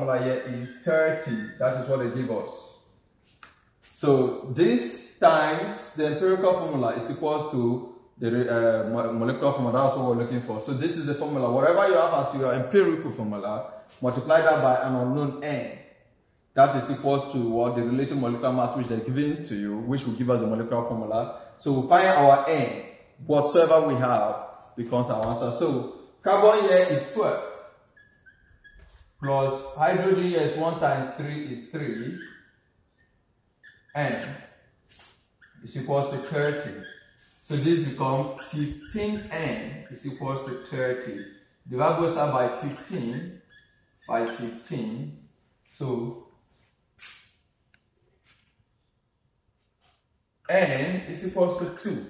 formula here is 30. That is what they give us. So this times the empirical formula is equals to the molecular formula. That's what we're looking for. So this is the formula. Whatever you have as your empirical formula, multiply that by an unknown n. That is equals to what the relative molecular mass which they're giving to you, which will give us the molecular formula. So we find our n. Whatsoever we have becomes our answer. So carbon here is 12. Plus hydrogen here is 1 times 3 is 3. N is equals to 30. So this becomes 15n is equals to 30. Divide both sides by 15 by 15. So n is equals to 2.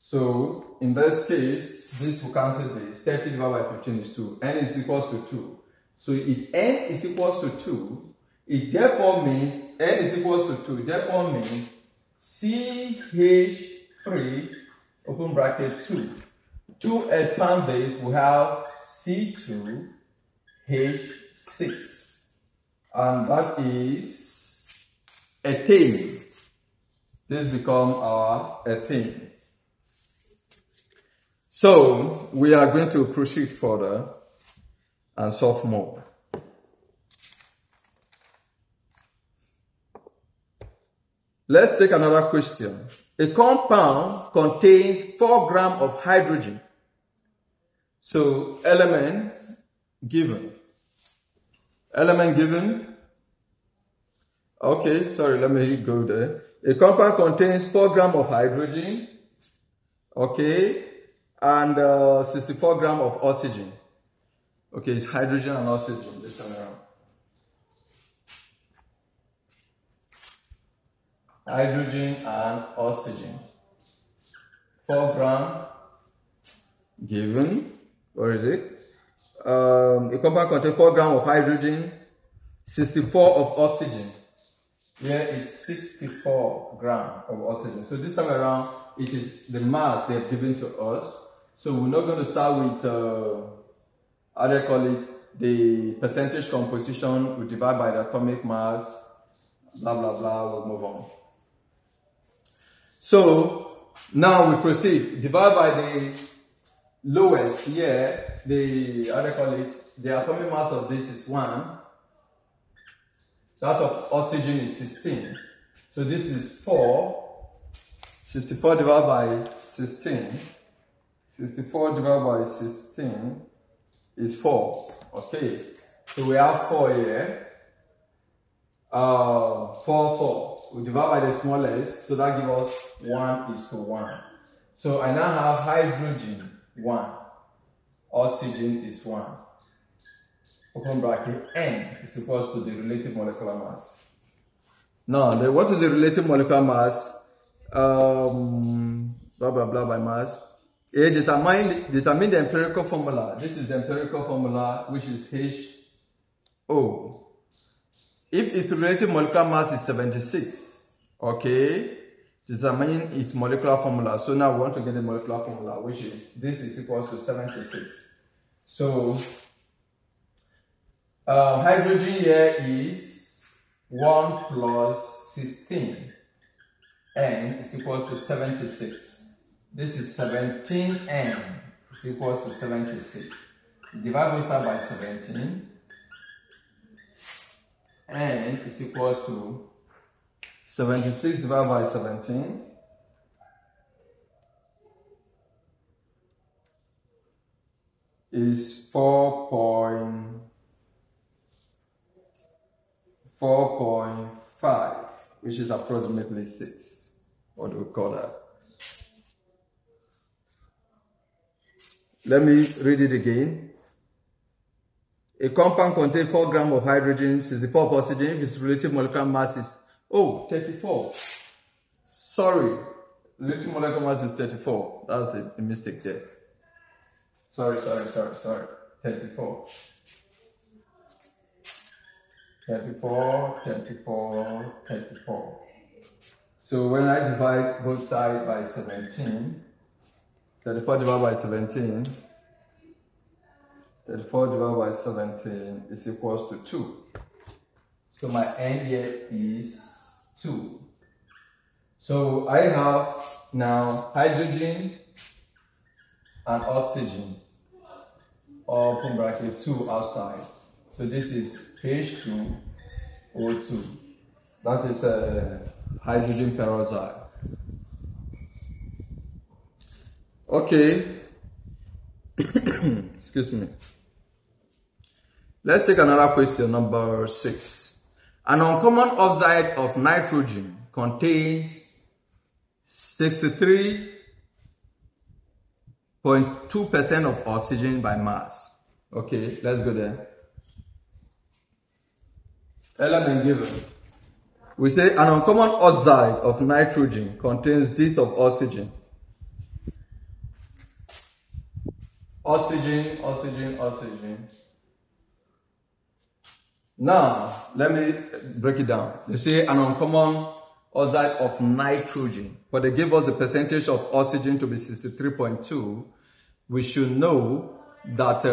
So in this case, this will cancel this. 30 divided by 15 is 2. N is equals to 2. So if n is equals to 2, it therefore means n is equals to 2. It therefore means CH3 open bracket 2. 2 expand base, we have C2H6. And that is ethane. This becomes our ethane. So we are going to proceed further and solve more. Let's take another question. A compound contains 4 grams of hydrogen. So element given. Element given. Okay, sorry, let me go there. A compound contains 4 grams of hydrogen. Okay, and 64 grams of oxygen. Okay, it's hydrogen and oxygen this time around. Hydrogen and oxygen. 4 grams given. Where is it? A compound contains 4 grams of hydrogen, 64 of oxygen. Here is 64 grams of oxygen. So this time around, it is the mass they have given to us. So we're not going to start with, how do you call it, the percentage composition. We divide by the atomic mass, blah, blah, blah. We'll move on. So now we proceed. Divide by the lowest here, the, how do you call it, the atomic mass of this is 1. That of oxygen is 16. So this is 4. 64 divided by 16. 64 divided by 16 is 4. Okay. So we have 4 here. 4, 4. We divide by the smallest. So that gives us 1:1. So I now have hydrogen 1. Oxygen is 1. Open bracket, N is equals to the relative molecular mass. Now, what is the relative molecular mass? Blah, blah, blah by mass. A, determine the empirical formula. This is the empirical formula, which is HO. If its relative molecular mass is 76, okay, determine its molecular formula. So now we want to get the molecular formula, which is, this is equals to 76. So, hydrogen here is 1 plus 16. N is equals to 76. This is 17N is equals to 76. Divide both sides by 17. N is equals to 76 divided by 17. Is 4.5, which is approximately 6. What do we call that? Let me read it again. A compound contains 4 grams of hydrogen, 64 of oxygen. If its relative molecular mass is 34. Sorry, relative molecular mass is 34. That's a mistake there. Sorry. 34. 34. So when I divide both sides by 17, 34 divided by 17, 34 divided by 17 is equals to 2. So my N here is 2. So I have now hydrogen and oxygen, open bracket 2 outside. So this is H2O2. That is a hydrogen peroxide. Okay. Excuse me. Let's take another question, number 6. An uncommon oxide of nitrogen contains 63.2% of oxygen by mass. Okay, let's go there. Element given. We say an uncommon oxide of nitrogen contains this of oxygen. Oxygen, oxygen, oxygen. Now, let me break it down. They say an uncommon oxide of nitrogen, but they give us the percentage of oxygen to be 63.2. We should know that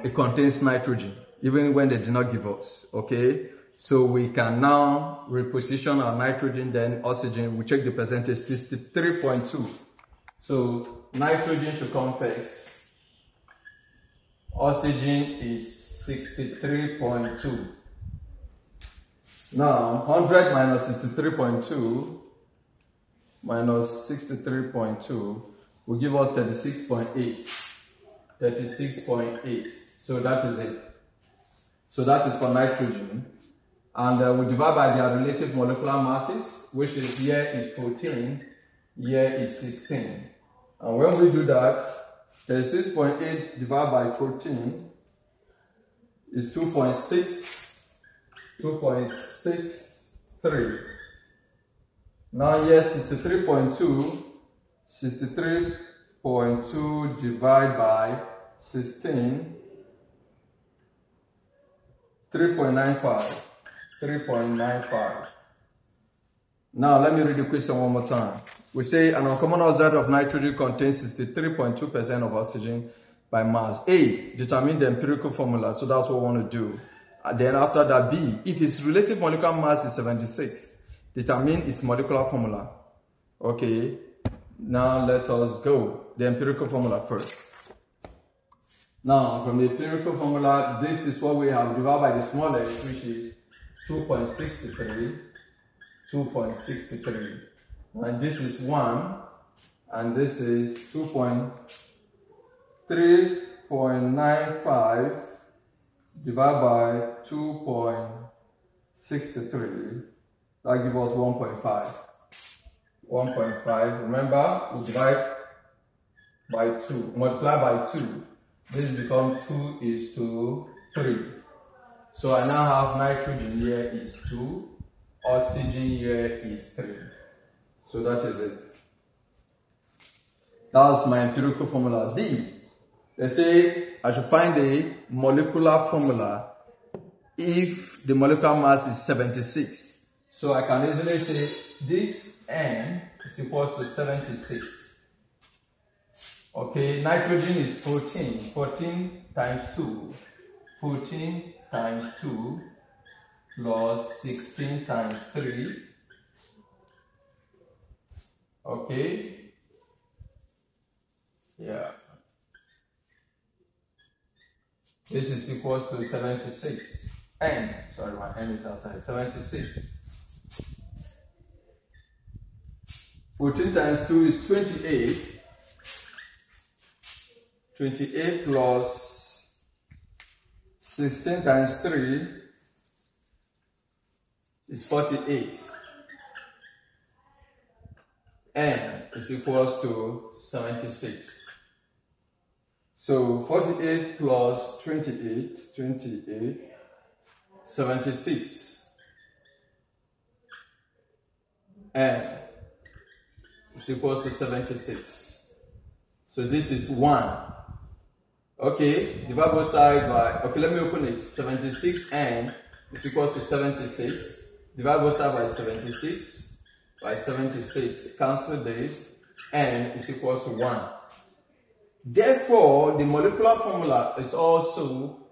it contains nitrogen, even when they did not give us, okay? So we can now reposition our nitrogen, then oxygen. We check the percentage, 63.2. So nitrogen should come first. Oxygen is 63.2. Now, 100 minus 63.2 minus 63.2 will give us 36.8. 36.8. So that is it. So that is for nitrogen. And we divide by their relative molecular masses, which is here is 14, here is 16. And when we do that, 36.8 divided by 14 is 2.63. Now here 63.2 divided by 16, 3.95. Now let me read the question one more time. We say an uncommon oxide of nitrogen contains 63.2% of oxygen by mass. A, determine the empirical formula. So that's what we want to do. And then after that, B, if its relative molecular mass is 76, determine its molecular formula. Okay, now let us go. The empirical formula first. Now, from the empirical formula, this is what we have divided by the smallest, which is 2.63. And this is 1, and this is 3.95 divided by 2.63. That gives us 1.5. 1.5. Remember, we divide by 2, multiply by 2. This becomes 2:3. So I now have nitrogen here is 2, oxygen here is 3. So that is it. That's my empirical formula. D. They say I should find a molecular formula if the molecular mass is 76. So I can easily say this N is equal to 76. Okay, nitrogen is 14. 14 times 2. 14 times 2 plus 16 times 3. Okay. Yeah. This is equal to 76. N. Sorry, my N is outside. 76. 14 times 2 is 28. 28 plus 16 times 3 is 48. N is equals to 76. So 48 plus 28, 76. N is equals to 76. So this is 1. Okay, divide both sides by, okay, let me open it. 76N is equals to 76. Divide both sides by 76. By 76. Cancel this. N is equals to 1. Therefore, the molecular formula is also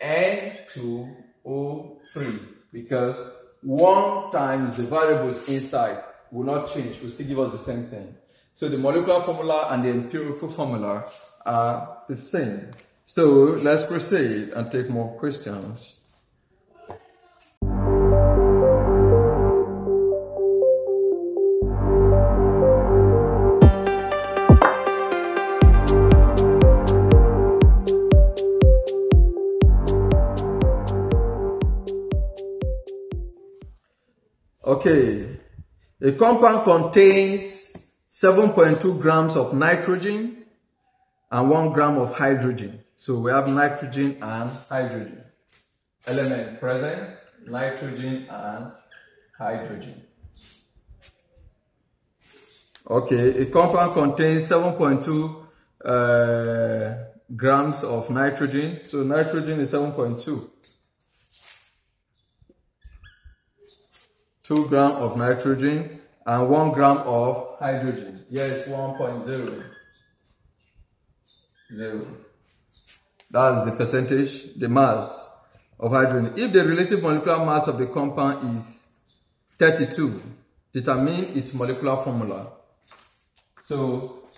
N2O3 because 1 times the variables inside will not change, will still give us the same thing. So the molecular formula and the empirical formula are the same. So let's proceed and take more questions. Okay, a compound contains 7.2 grams of nitrogen and 1 gram of hydrogen. So we have nitrogen and hydrogen. Element present, nitrogen and hydrogen. Okay, a compound contains 7.2 grams of nitrogen. So nitrogen is 7.2. 2 grams of nitrogen and 1 gram of hydrogen. Yes, 1.0. That's the percentage, the mass of hydrogen. If the relative molecular mass of the compound is 32, determine its molecular formula. So,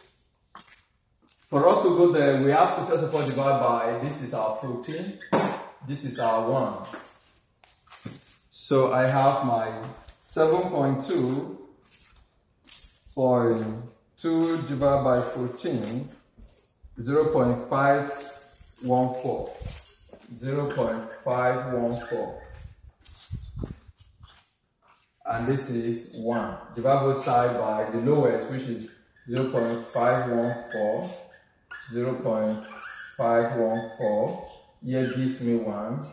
for us to go there, we have to first of all divide by, this is our protein, this is our 1. So I have my 7.2 divided by 14, 0.514. 0.514. And this is 1. Divide both sides by the lowest, which is 0.514. 0.514. Here gives me 1.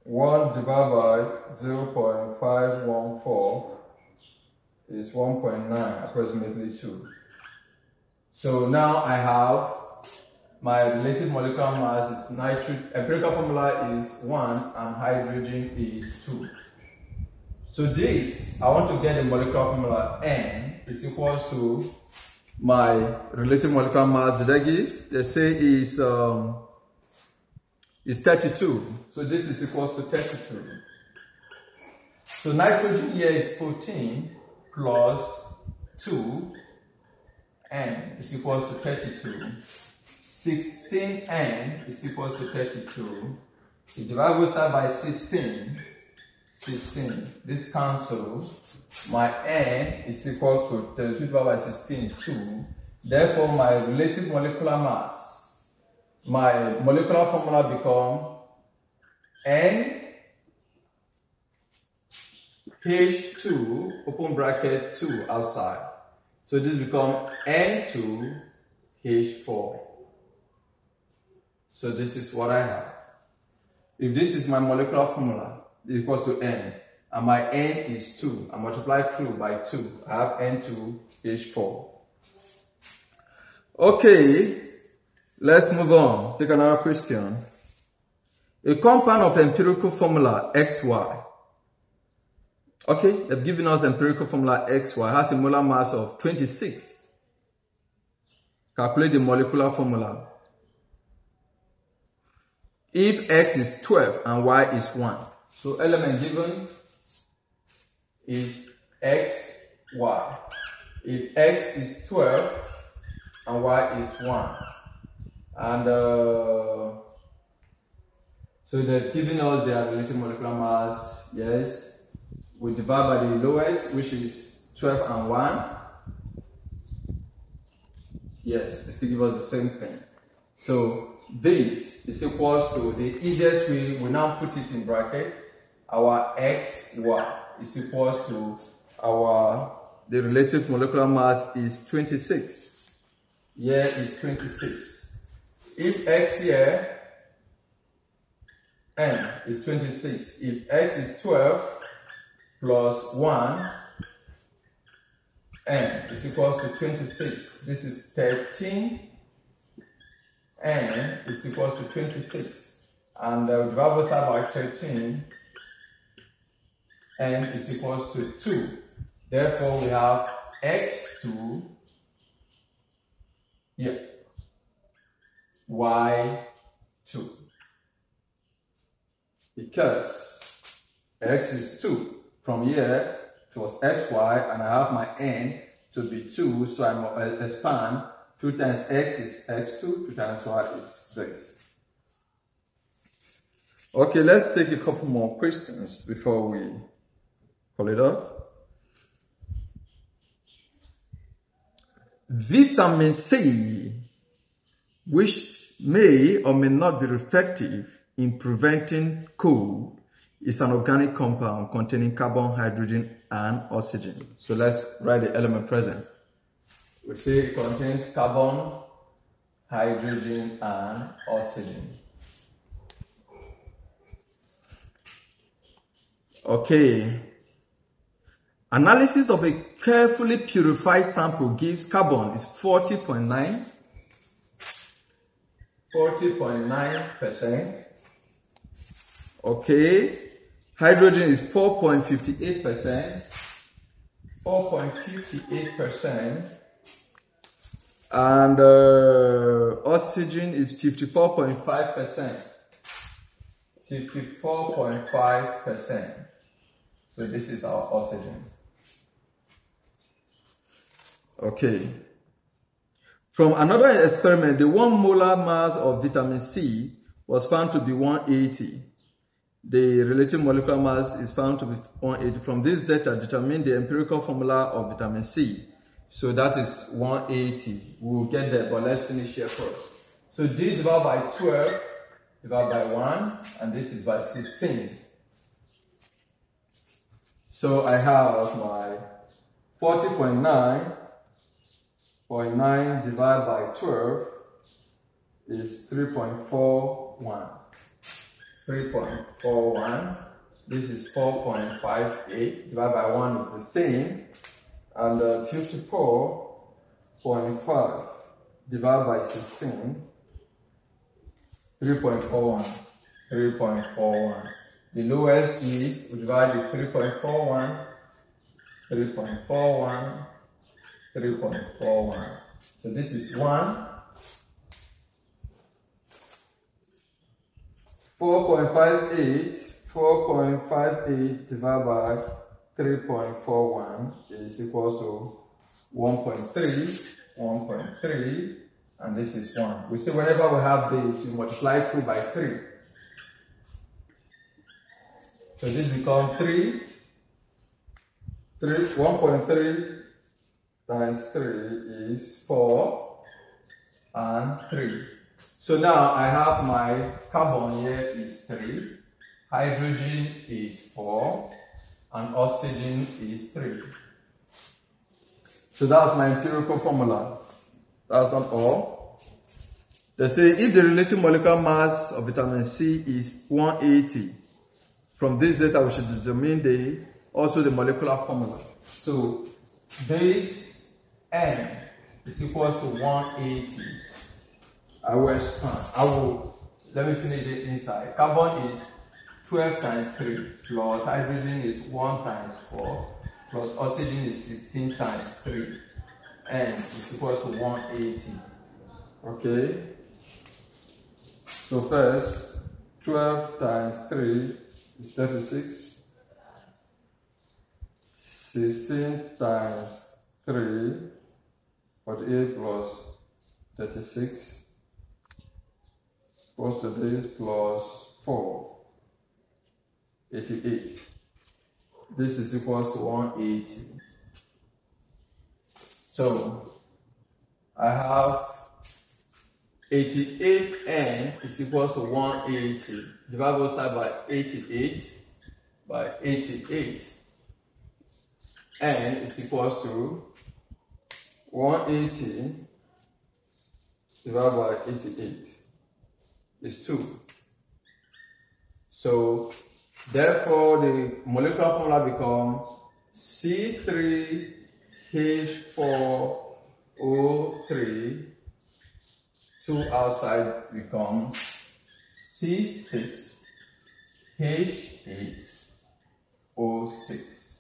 1 divided by 0.514 is 1.9, approximately 2. So now I have my relative molecular mass is nitrogen, empirical formula is 1 and hydrogen is 2. So this, I want to get the molecular formula N is equals to my relative molecular mass. Did I give? They say is 32. So this is equals to 32. So nitrogen here is 14 plus 2, N is equals to 32. 16N is equals to 32. You divide both sides by 16. This cancels. My N is equals to 32 divided by 16, 2. Therefore, my relative molecular mass, my molecular formula become N H2, open bracket, 2 outside. So this becomes N2H4. So this is what I have. If this is my molecular formula, it equals to N, and my N is 2, I multiply through by 2, I have N2H4. Okay, let's move on. Take another question. A compound of empirical formula XY. Okay, they've given us empirical formula XY, has a molar mass of 26. Calculate the molecular formula. If X is 12 and Y is 1. So element given is X, Y. If X is 12 and Y is 1. And so they're giving us their relative molecular mass, yes. We divide by the lowest, which is 12 and 1. Yes, it still gives us the same thing. So this is equals to the easiest way, we now put it in bracket. Our XY is equals to the relative molecular mass is 26. Here is 26. If X here, N is 26. If X is 12, plus 1, N is equals to 26. This is 13, N is equals to 26. And divide both sides by 13, N is equals to 2. Therefore, we have X2 Yeah. Y2. Because X is 2. From here, it was XY, and I have my N to be 2, so I expand. 2 times X is X2, 2 times Y is this. Okay, let's take a couple more questions before we call it off. Vitamin C, which may or may not be effective in preventing cold, is an organic compound containing carbon, hydrogen, and oxygen. So let's write the element present. We say it contains carbon, hydrogen, and oxygen. Okay. Analysis of a carefully purified sample gives carbon is 40.9%. Okay. Hydrogen is 4.58%. 4.58%. And oxygen is 54.5%. 54.5%. So this is our oxygen. Okay. From another experiment, the 1 molar mass of vitamin C was found to be 180. The relative molecular mass is found to be 180. From this data, determine the empirical formula of vitamin C. So that is 180. We will get there, but let's finish here first. So this divided by 12, divided by 1, and this is by 16. So I have my 40.9 divided by 12 is 3.41. 3.41. This is 4.58. Divided by 1 is the same. And 54.5 divided by 16. 3.41. 3.41. The lowest is, we divide is 3.41. 3.41. 3.41. So this is 1. 4.58 divided by 3.41 is equals to 1.3, 1.3, and this is 1. We say whenever we have this, you multiply through by 3. So this becomes 1.3 times 3 is 4 and 3. So now I have my carbon here is 3, hydrogen is 4, and oxygen is 3. So that's my empirical formula. That's not all. They say if the relative molecular mass of vitamin C is 180, from this data we should determine also the molecular formula. So base N is equals to 180. Let me finish it inside. Carbon is 12 times 3 plus hydrogen is 1 times 4 plus oxygen is 16 times 3. N is equals to 180. Okay? So first, 12 times 3 is 36. 16 times 3, 48 plus 36. Plus to this plus 4, 88. This is equal to 180. So I have 88N is equal to 180. Divide both sides by 88 by 88. N is equal to 180 divided by 88. Is 2. So therefore the molecular formula becomes C3H4O3. 2 outside becomes C6H8O6.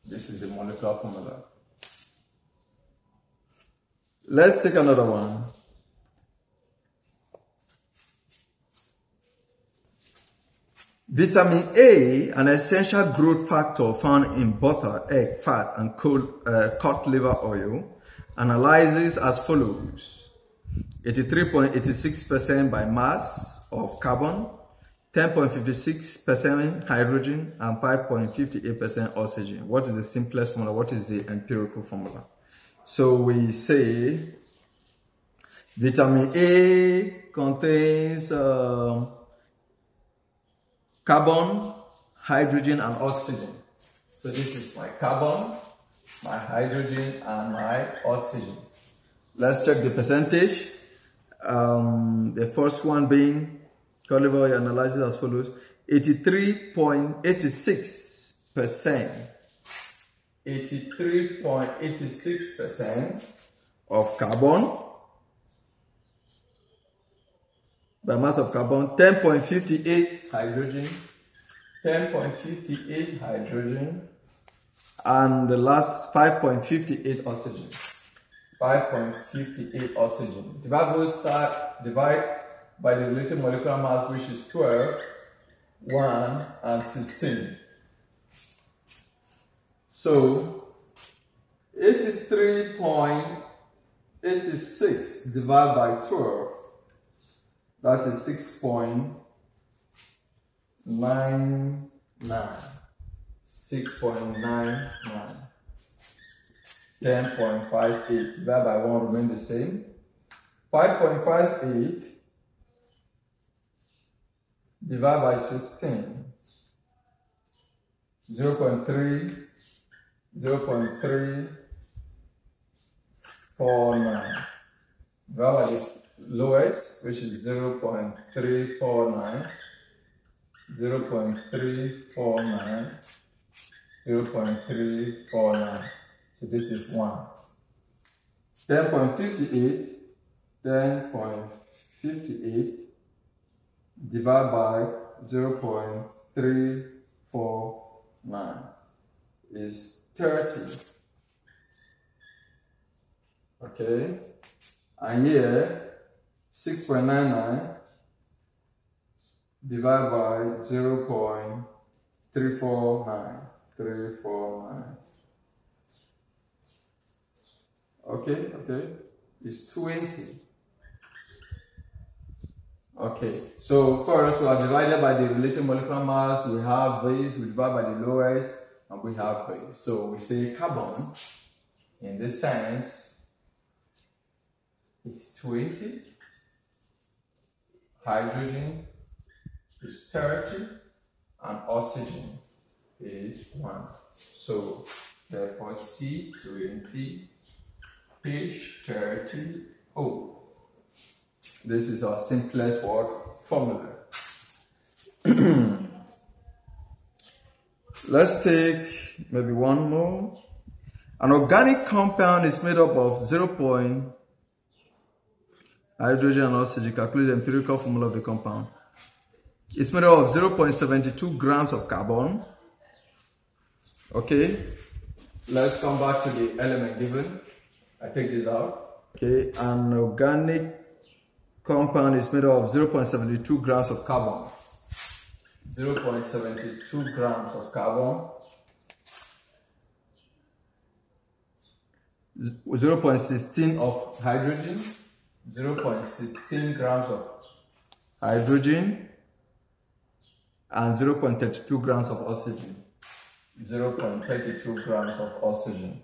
This is the molecular formula. Let's take another one. Vitamin A, an essential growth factor found in butter, egg, fat, and cod liver oil, analyzes as follows: 83.86% by mass of carbon, 10.56% hydrogen, and 5.58% oxygen. What is the simplest formula? What is the empirical formula? So we say vitamin A contains carbon, hydrogen, and oxygen. So this is my carbon, my hydrogen, and my oxygen. Let's check the percentage. The first one being cod liver oil analyzes as follows: 83.86%. 83.86% of carbon by mass of carbon, 10.58 hydrogen, 10.58 hydrogen, and the last 5.58 oxygen. 5.58 oxygen. Divide by the relative molecular mass, which is 12, 1, and 16. So 83.86 divided by 12, that is 6.99. 6.99. 10.58 divided by 1 remain the same. 5.58 divided by 16. 0.3. 0.349 divided by the lowest, which is 0.349, 0.349, 0.349. So this is 1. 10.58, 10.58 divided by 0.349 is 30. Okay, and here 6.99 divided by 0.349. 349. Okay, it's 20. Okay, so first we are divided by the relative molecular mass. We have this, we divide by the lowest, and we have this. So we say carbon, in this sense, is 20, hydrogen is 30, and oxygen is 1. So therefore C20, H30, O. This is our simplest word formula. Let's take maybe one more. An organic compound is made up of 0. Hydrogen and oxygen. Calculate the empirical formula of the compound. It's made up of 0.72 grams of carbon. Okay, let's come back to the element given. I take this out. Okay, an organic compound is made up of 0.72 grams of carbon. 0.72 grams of carbon. 0.16 of hydrogen. 0.16 grams of hydrogen. And 0.32 grams of oxygen. 0.32 grams of oxygen.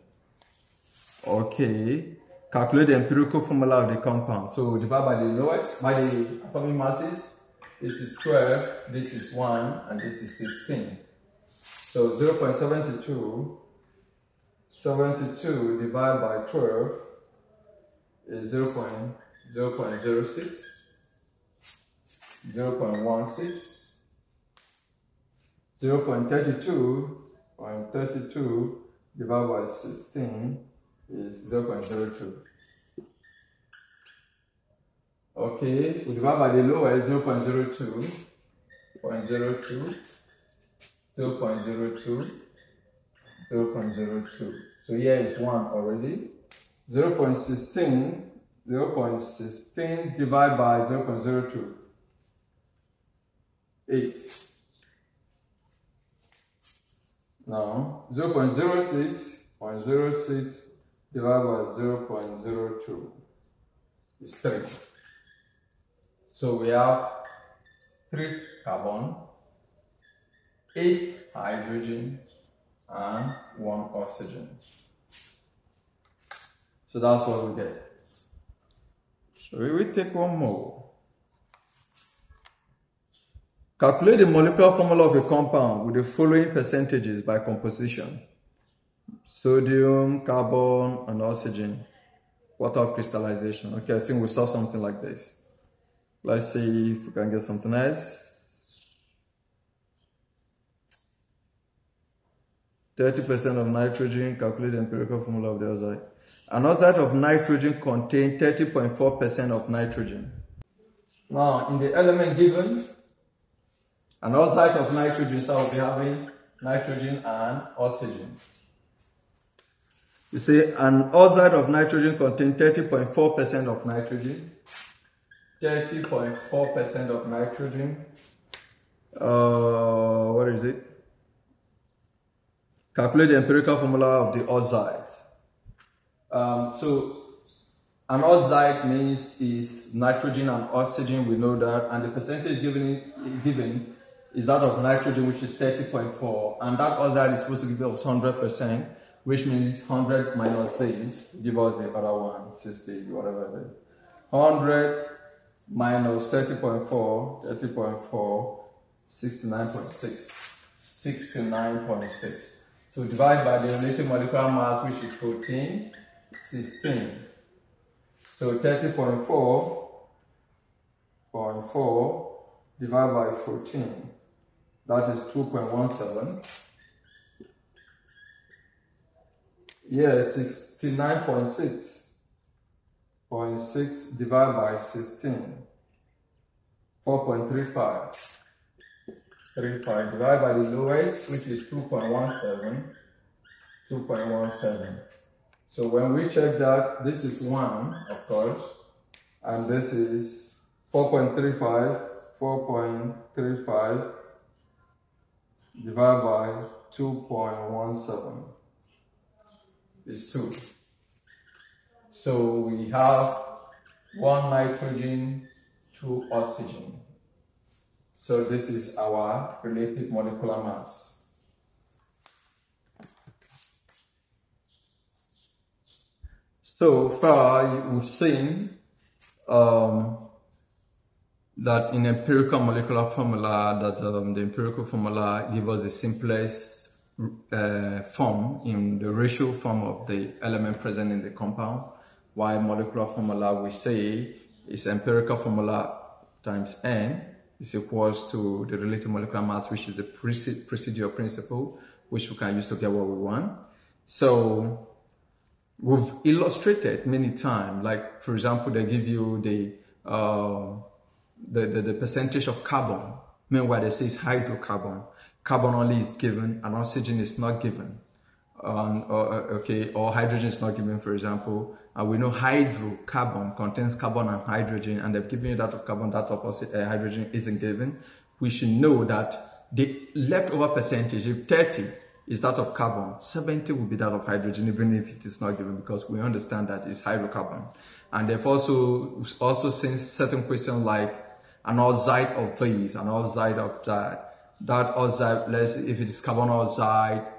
Okay, calculate the empirical formula of the compound. So divide by the lowest, by the atomic masses. This is 12, this is 1, and this is 16. So 0.72, 72 divided by 12 is 0.06, 0.16, 0.32 divided by 16 is 0.02. Okay, we divide by the lowest, 0.02, 0.02, 0.02, 0.02. So here is 1 already. 0.16 divided by 0.02. 8. Now 0.06 divided by 0.02 is 3. So we have 3 carbon, 8 hydrogen, and 1 oxygen. So that's what we get. So we will take one more. Calculate the molecular formula of a compound with the following percentages by composition: sodium, carbon, and oxygen. Water of crystallization. Okay, I think we saw something like this. Let's see if we can get something else. 30% of nitrogen. Calculate the empirical formula of the oxide. An oxide of nitrogen contains 30.4% of nitrogen. Now, in the element given, an oxide of nitrogen, so we'll be having nitrogen and oxygen. You see, an oxide of nitrogen contains 30.4% of nitrogen. 30.4% of nitrogen. What is it? Calculate the empirical formula of the oxide. So an oxide means is nitrogen and oxygen, we know that, and the percentage given is that of nitrogen, which is 30.4, and that oxide is supposed to give us 100%, which means 100 minus this, give us the other one, 60, whatever it is. 100 minus 30.4, 69.6, 69.6. So divide by the relative molecular mass, which is 14, 16. So 30.4 divided by 14, that is 2.17. Yes, 69.6 divided by 16, 4.35. 35 divided by the lowest, which is 2.17. So when we check that, this is 1, of course, and this is 4.35 divided by 2.17 is 2. So we have 1 nitrogen, 2 oxygen. So this is our relative molecular mass. So far, we've seen that in empirical molecular formula, that the empirical formula gives us the simplest form in the ratio form of the element present in the compound, while molecular formula we say is empirical formula times n is equals to the relative molecular mass, which is the procedure principle, which we can use to get what we want. So we've illustrated many times, like for example, they give you the percentage of carbon. Meanwhile, they say it's hydrocarbon. Carbon only is given, and oxygen is not given. Or hydrogen is not given, for example. And we know hydrocarbon contains carbon and hydrogen, and they've given you that of carbon, that of hydrogen isn't given. We should know that the leftover percentage, if 30 is that of carbon, 70 will be that of hydrogen, even if it is not given, because we understand that it's hydrocarbon. And they've also seen certain questions like an oxide of this, an oxide of that. That oxide, if it is carbon oxide,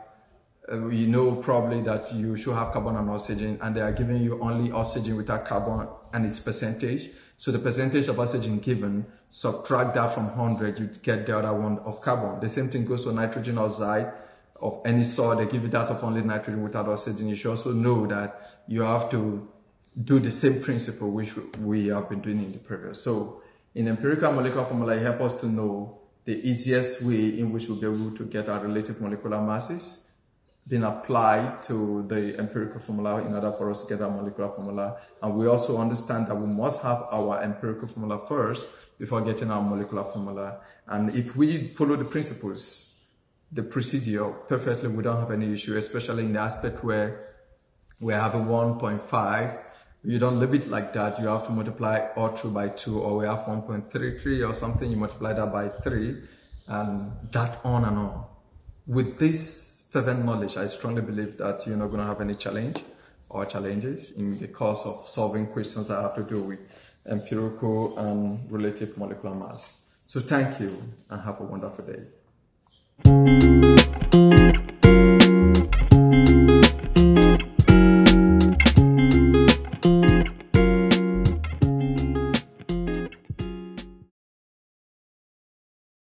you know probably that you should have carbon and oxygen, and they are giving you only oxygen without carbon and its percentage. So the percentage of oxygen given, subtract that from 100, you get the other one of carbon. The same thing goes to nitrogen oxide of any sort. They give you that of only nitrogen without oxygen. You should also know that you have to do the same principle which we have been doing in the previous. So in empirical molecular formula, it helps us to know the easiest way in which we'll be able to get our relative molecular masses being applied to the empirical formula in order for us to get our molecular formula. And we also understand that we must have our empirical formula first before getting our molecular formula. And if we follow the principles, the procedure perfectly, we don't have any issue, especially in the aspect where we have a 1.5. You don't leave it like that. You have to multiply all through by 2, or we have 1.33 or something. You multiply that by 3, and that on and on. With this fervent knowledge, I strongly believe that you're not going to have any challenge or challenges in the course of solving questions that have to do with empirical and relative molecular mass. So thank you and have a wonderful day.